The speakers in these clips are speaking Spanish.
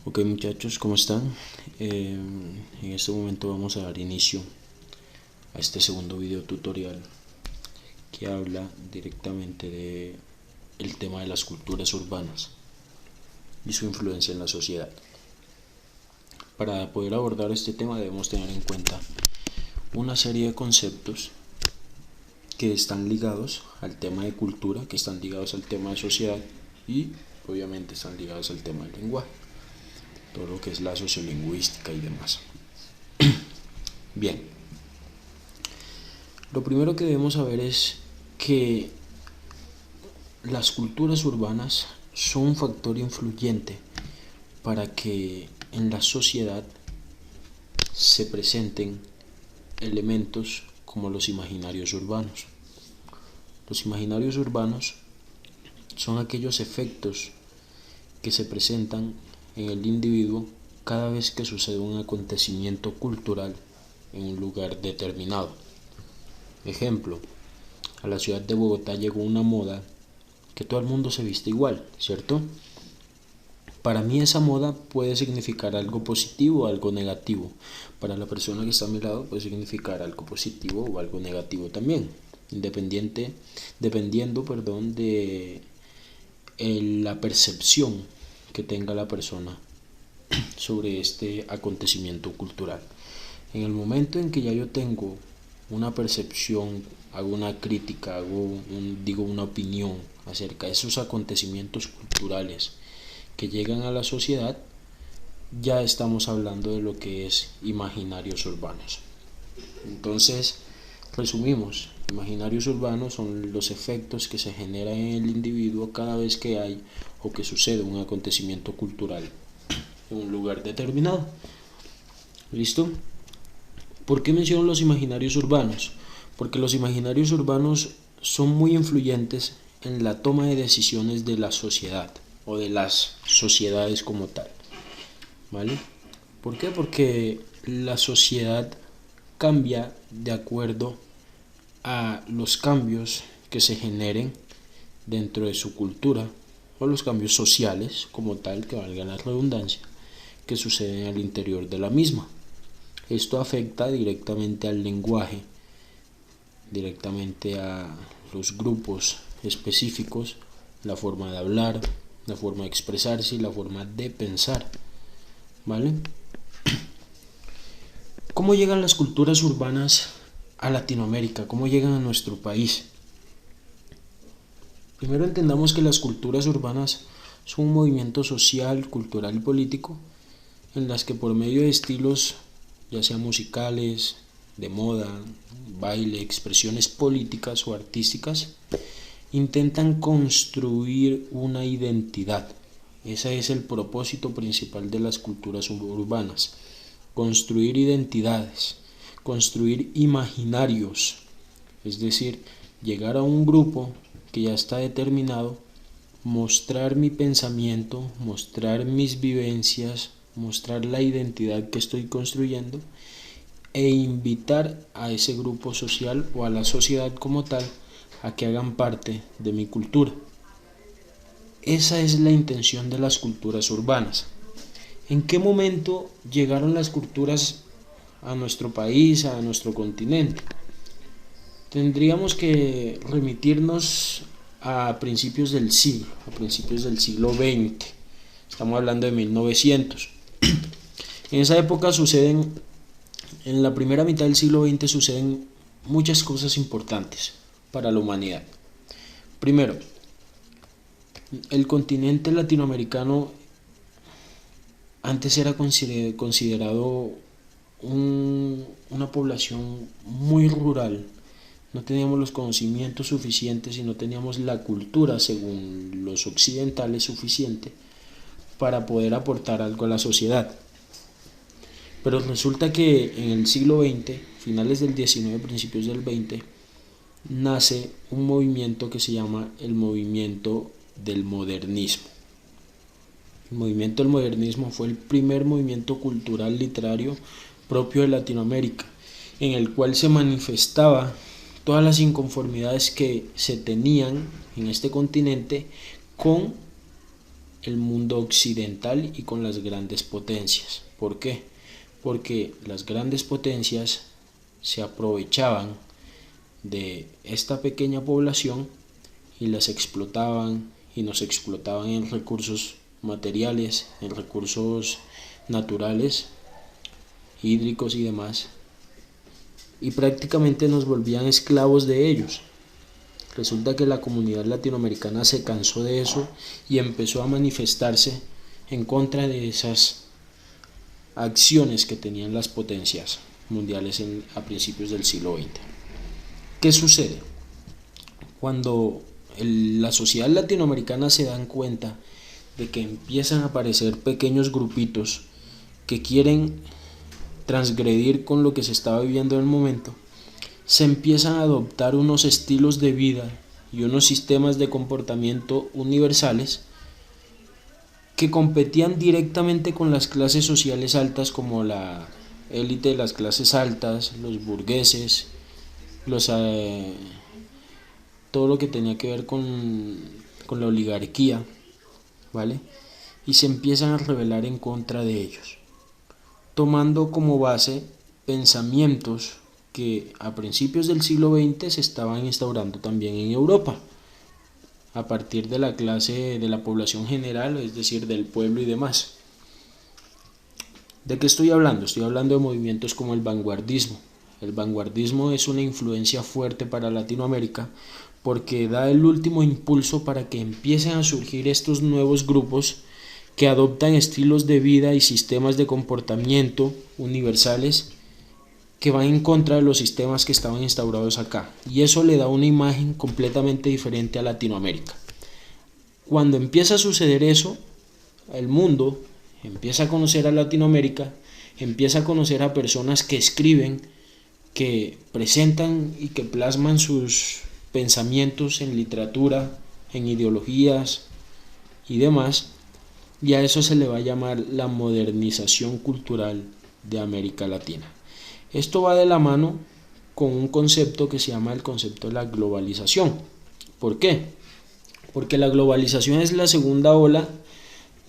Ok muchachos, ¿cómo están? En este momento vamos a dar inicio a este segundo video tutorial que habla directamente de el tema de las culturas urbanas y su influencia en la sociedad. Para poder abordar este tema debemos tener en cuenta una serie de conceptos que están ligados al tema de cultura, que están ligados al tema de sociedad y obviamente están ligados al tema del lenguaje, todo lo que es la sociolingüística y demás. Bien, lo primero que debemos saber es que las culturas urbanas son un factor influyente para que en la sociedad se presenten elementos como los imaginarios urbanos. Los imaginarios urbanos son aquellos efectos que se presentan en el individuo cada vez que sucede un acontecimiento cultural en un lugar determinado. Ejemplo, a la ciudad de Bogotá llegó una moda que todo el mundo se viste igual, ¿cierto? Para mí esa moda puede significar algo positivo o algo negativo. Para la persona que está a mi lado puede significar algo positivo o algo negativo también, dependiendo de la percepción que tenga la persona sobre este acontecimiento cultural. En el momento en que ya yo tengo una percepción, hago una crítica, digo una opinión acerca de esos acontecimientos culturales que llegan a la sociedad, ya estamos hablando de lo que es imaginarios urbanos. Entonces, resumimos, imaginarios urbanos son los efectos que se generan en el individuo cada vez que hay o que sucede un acontecimiento cultural en un lugar determinado. ¿Listo? ¿Por qué menciono los imaginarios urbanos? Porque los imaginarios urbanos son muy influyentes en la toma de decisiones de la sociedad o de las sociedades como tal. ¿Vale? ¿Por qué? Porque la sociedad cambia de acuerdo a los cambios que se generen dentro de su cultura o los cambios sociales como tal, que valga la redundancia, que suceden al interior de la misma. Esto afecta directamente al lenguaje, directamente a los grupos específicos, la forma de hablar, la forma de expresarse y la forma de pensar. ¿Vale? ¿Cómo llegan las culturas urbanas a Latinoamérica? ¿Cómo llegan a nuestro país? Primero entendamos que las culturas urbanas son un movimiento social, cultural y político en las que por medio de estilos, ya sean musicales, de moda, baile, expresiones políticas o artísticas, intentan construir una identidad. Ese es el propósito principal de las culturas urbanas: construir identidades, construir imaginarios, es decir, llegar a un grupo que ya está determinado, mostrar mi pensamiento, mostrar mis vivencias, mostrar la identidad que estoy construyendo e invitar a ese grupo social o a la sociedad como tal a que hagan parte de mi cultura. Esa es la intención de las culturas urbanas. ¿En qué momento llegaron las culturas a nuestro país, a nuestro continente? Tendríamos que remitirnos a principios del siglo XX. Estamos hablando de 1900. En esa época en la primera mitad del siglo XX suceden muchas cosas importantes para la humanidad. Primero, el continente latinoamericano antes era considerado una población muy rural. No teníamos los conocimientos suficientes y no teníamos la cultura, según los occidentales, suficiente para poder aportar algo a la sociedad. Pero resulta que en el siglo XX, finales del XIX, principios del XX, nace un movimiento que se llama el movimiento del modernismo. El movimiento del modernismo fue el primer movimiento cultural literario propio de Latinoamérica, en el cual se manifestaba todas las inconformidades que se tenían en este continente con el mundo occidental y con las grandes potencias. ¿Por qué? Porque las grandes potencias se aprovechaban de esta pequeña población y las explotaban y nos explotaban en recursos materiales, en recursos naturales, hídricos y demás, y prácticamente nos volvían esclavos de ellos. Resulta que la comunidad latinoamericana se cansó de eso y empezó a manifestarse en contra de esas acciones que tenían las potencias mundiales a principios del siglo XX. ¿Qué sucede? Cuando la sociedad latinoamericana se dan cuenta de que empiezan a aparecer pequeños grupitos que quieren transgredir con lo que se estaba viviendo en el momento, se empiezan a adoptar unos estilos de vida y unos sistemas de comportamiento universales que competían directamente con las clases sociales altas, como la élite de las clases altas, los burgueses, todo lo que tenía que ver con la oligarquía, ¿vale? Y se empiezan a rebelar en contra de ellos, tomando como base pensamientos que a principios del siglo XX se estaban instaurando también en Europa, a partir de la clase de la población general, es decir, del pueblo y demás. ¿De qué estoy hablando? Estoy hablando de movimientos como el vanguardismo. El vanguardismo es una influencia fuerte para Latinoamérica porque da el último impulso para que empiecen a surgir estos nuevos grupos que adoptan estilos de vida y sistemas de comportamiento universales que van en contra de los sistemas que estaban instaurados acá, y eso le da una imagen completamente diferente a Latinoamérica. Cuando empieza a suceder eso, el mundo empieza a conocer a Latinoamérica, empieza a conocer a personas que escriben, que presentan y que plasman sus pensamientos en literatura, en ideologías y demás, y a eso se le va a llamar la modernización cultural de América Latina. Esto va de la mano con un concepto que se llama el concepto de la globalización. ¿Por qué? Porque la globalización es la segunda ola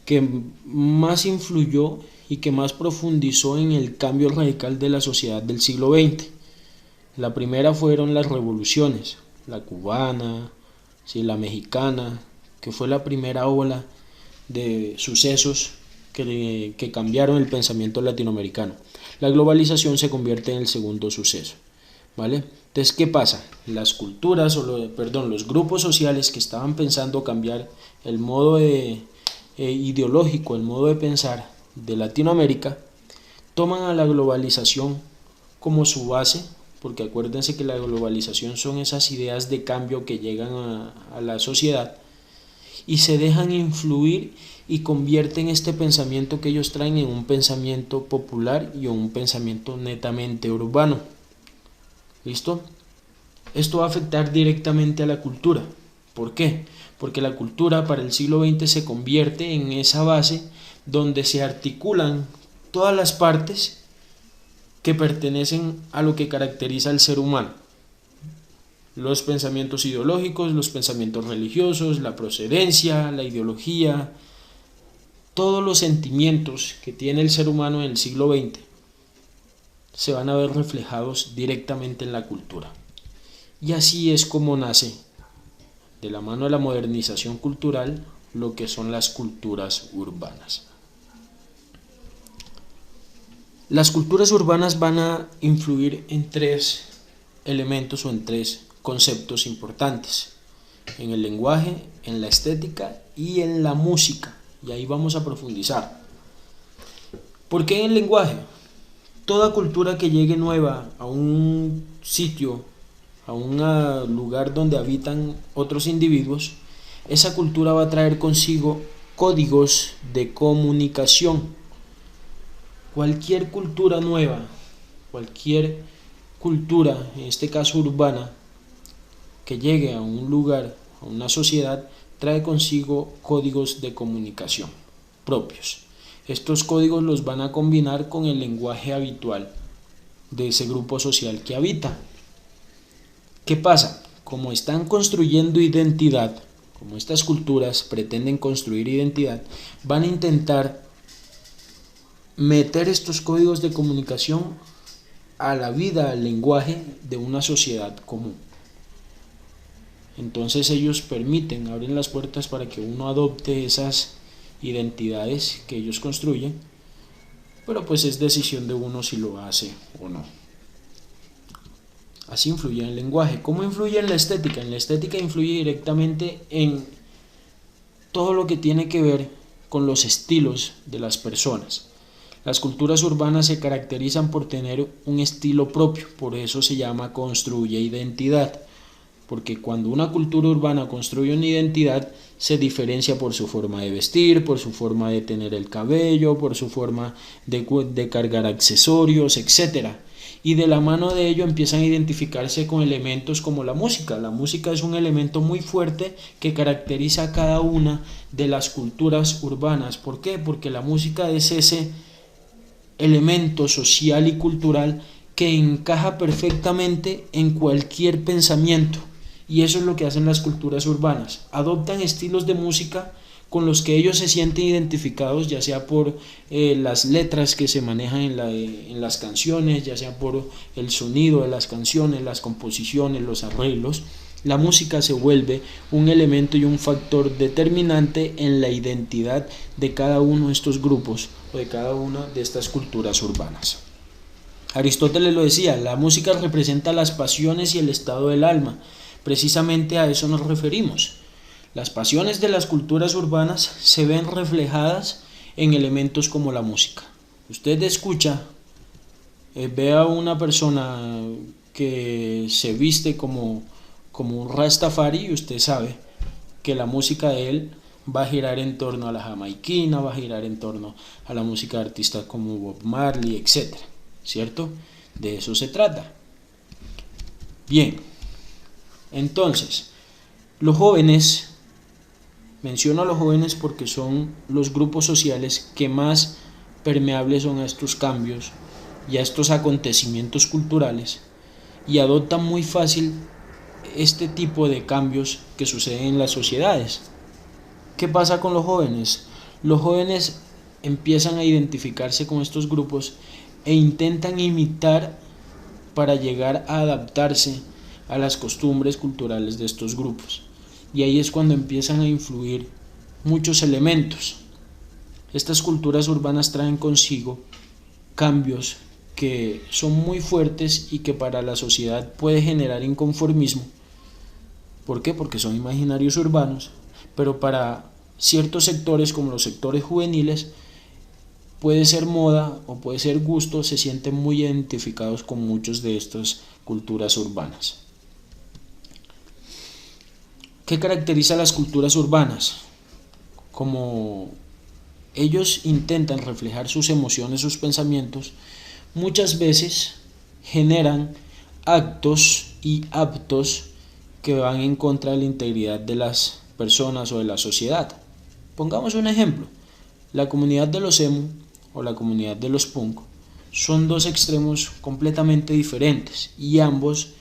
que más influyó y que más profundizó en el cambio radical de la sociedad del siglo XX. La primera fueron las revoluciones, la cubana, sí, la mexicana, que fue la primera ola de sucesos que cambiaron el pensamiento latinoamericano. La globalización se convierte en el segundo suceso, ¿vale? Entonces, ¿qué pasa? Las culturas, los grupos sociales que estaban pensando cambiar el modo ideológico, el modo de pensar de Latinoamérica, toman a la globalización como su base, porque acuérdense que la globalización son esas ideas de cambio que llegan a la sociedad y se dejan influir y convierten este pensamiento que ellos traen en un pensamiento popular y un pensamiento netamente urbano. ¿Listo? Esto va a afectar directamente a la cultura. ¿Por qué? Porque la cultura para el siglo XX se convierte en esa base donde se articulan todas las partes que pertenecen a lo que caracteriza al ser humano. Los pensamientos ideológicos, los pensamientos religiosos, la procedencia, la ideología, todos los sentimientos que tiene el ser humano en el siglo XX se van a ver reflejados directamente en la cultura. Y así es como nace, de la mano de la modernización cultural, lo que son las culturas urbanas. Las culturas urbanas van a influir en tres elementos o en tres conceptos importantes: en el lenguaje, en la estética y en la música. Y ahí vamos a profundizar. ¿Por qué en el lenguaje? Toda cultura que llegue nueva a un sitio, a un lugar donde habitan otros individuos, esa cultura va a traer consigo códigos de comunicación. Cualquier cultura nueva, cualquier cultura, en este caso urbana, que llegue a un lugar, a una sociedad, trae consigo códigos de comunicación propios. Estos códigos los van a combinar con el lenguaje habitual de ese grupo social que habita. ¿Qué pasa? Como están construyendo identidad, como estas culturas pretenden construir identidad, van a intentar meter estos códigos de comunicación a la vida, al lenguaje de una sociedad común. Entonces ellos abren las puertas para que uno adopte esas identidades que ellos construyen, pero pues es decisión de uno si lo hace o no. Así influye en el lenguaje. ¿Cómo influye en la estética? En la estética influye directamente en todo lo que tiene que ver con los estilos de las personas. Las culturas urbanas se caracterizan por tener un estilo propio, por eso se llama construye identidad, porque cuando una cultura urbana construye una identidad, se diferencia por su forma de vestir, por su forma de tener el cabello, por su forma de cargar accesorios, etc. Y de la mano de ello empiezan a identificarse con elementos como la música. La música es un elemento muy fuerte que caracteriza a cada una de las culturas urbanas. ¿Por qué? Porque la música es ese elemento social y cultural que encaja perfectamente en cualquier pensamiento, y eso es lo que hacen las culturas urbanas. Adoptan estilos de música con los que ellos se sienten identificados, ya sea por las letras que se manejan en las canciones, ya sea por el sonido de las canciones, las composiciones, los arreglos. La música se vuelve un elemento y un factor determinante en la identidad de cada uno de estos grupos o de cada una de estas culturas urbanas. Aristóteles lo decía, la música representa las pasiones y el estado del alma. Precisamente a eso nos referimos. Las pasiones de las culturas urbanas se ven reflejadas en elementos como la música. Usted escucha, ve a una persona que se viste como un rastafari y usted sabe que la música de él va a girar en torno a la jamaiquina, va a girar en torno a la música de artistas como Bob Marley, etc. ¿Cierto? De eso se trata. Bien, entonces, los jóvenes, menciono a los jóvenes porque son los grupos sociales que más permeables son a estos cambios y a estos acontecimientos culturales, y adoptan muy fácil este tipo de cambios que suceden en las sociedades. ¿Qué pasa con los jóvenes? Los jóvenes empiezan a identificarse con estos grupos e intentan imitar para llegar a adaptarse a las costumbres culturales de estos grupos. Y ahí es cuando empiezan a influir muchos elementos. Estas culturas urbanas traen consigo cambios que son muy fuertes y que para la sociedad puede generar inconformismo. ¿Por qué? Porque son imaginarios urbanos, pero para ciertos sectores como los sectores juveniles puede ser moda o puede ser gusto, se sienten muy identificados con muchas de estas culturas urbanas. ¿Qué caracteriza a las culturas urbanas? Como ellos intentan reflejar sus emociones, sus pensamientos, muchas veces generan actos y aptos que van en contra de la integridad de las personas o de la sociedad. Pongamos un ejemplo. La comunidad de los emo o la comunidad de los punk son dos extremos completamente diferentes y ambos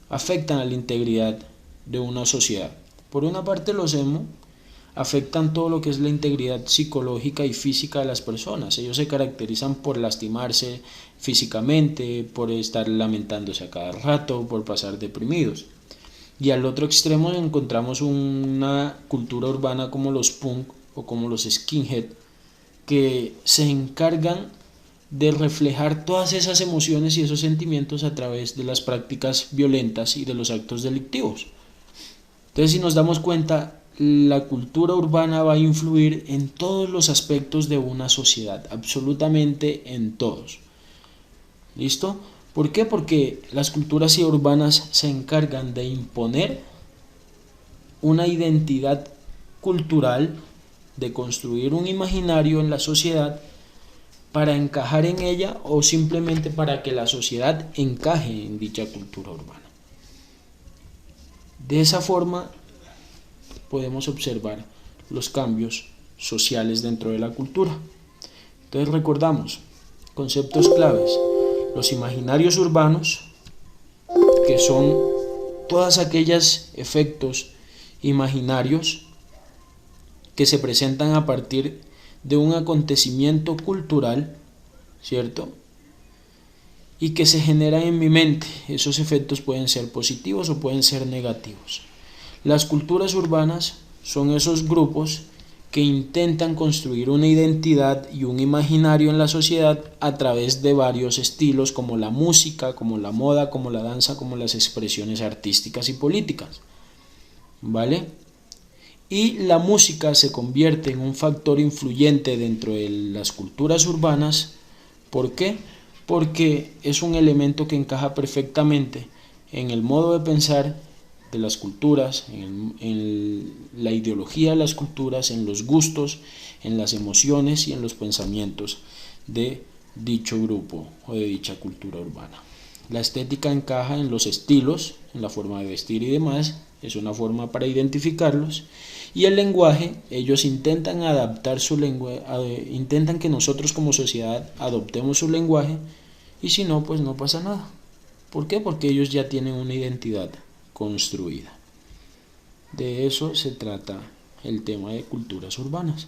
afectan a la integridad de una sociedad. Por una parte, los emo afectan todo lo que es la integridad psicológica y física de las personas. Ellos se caracterizan por lastimarse físicamente, por estar lamentándose a cada rato, por pasar deprimidos. Y al otro extremo encontramos una cultura urbana como los punk o como los skinhead, que se encargan de reflejar todas esas emociones y esos sentimientos a través de las prácticas violentas y de los actos delictivos. Entonces, si nos damos cuenta, la cultura urbana va a influir en todos los aspectos de una sociedad, absolutamente en todos. ¿Listo? ¿Por qué? Porque las culturas urbanas se encargan de imponer una identidad cultural, de construir un imaginario en la sociedad para encajar en ella o simplemente para que la sociedad encaje en dicha cultura urbana. De esa forma podemos observar los cambios sociales dentro de la cultura. Entonces recordamos conceptos claves: los imaginarios urbanos, que son todos aquellos efectos imaginarios que se presentan a partir de un acontecimiento cultural, ¿cierto? Y que se generan en mi mente. Esos efectos pueden ser positivos o pueden ser negativos. Las culturas urbanas son esos grupos que intentan construir una identidad y un imaginario en la sociedad a través de varios estilos, como la música, como la moda, como la danza, como las expresiones artísticas y políticas, ¿vale? Y la música se convierte en un factor influyente dentro de las culturas urbanas. ¿Por qué? Porque es un elemento que encaja perfectamente en el modo de pensar de las culturas, en la ideología de las culturas, en los gustos, en las emociones y en los pensamientos de dicho grupo o de dicha cultura urbana. La estética encaja en los estilos, en la forma de vestir y demás, es una forma para identificarlos. Y el lenguaje, ellos intentan adaptar su lenguaje, intentan que nosotros como sociedad adoptemos su lenguaje, y si no, pues no pasa nada. ¿Por qué? Porque ellos ya tienen una identidad construida. De eso se trata el tema de culturas urbanas.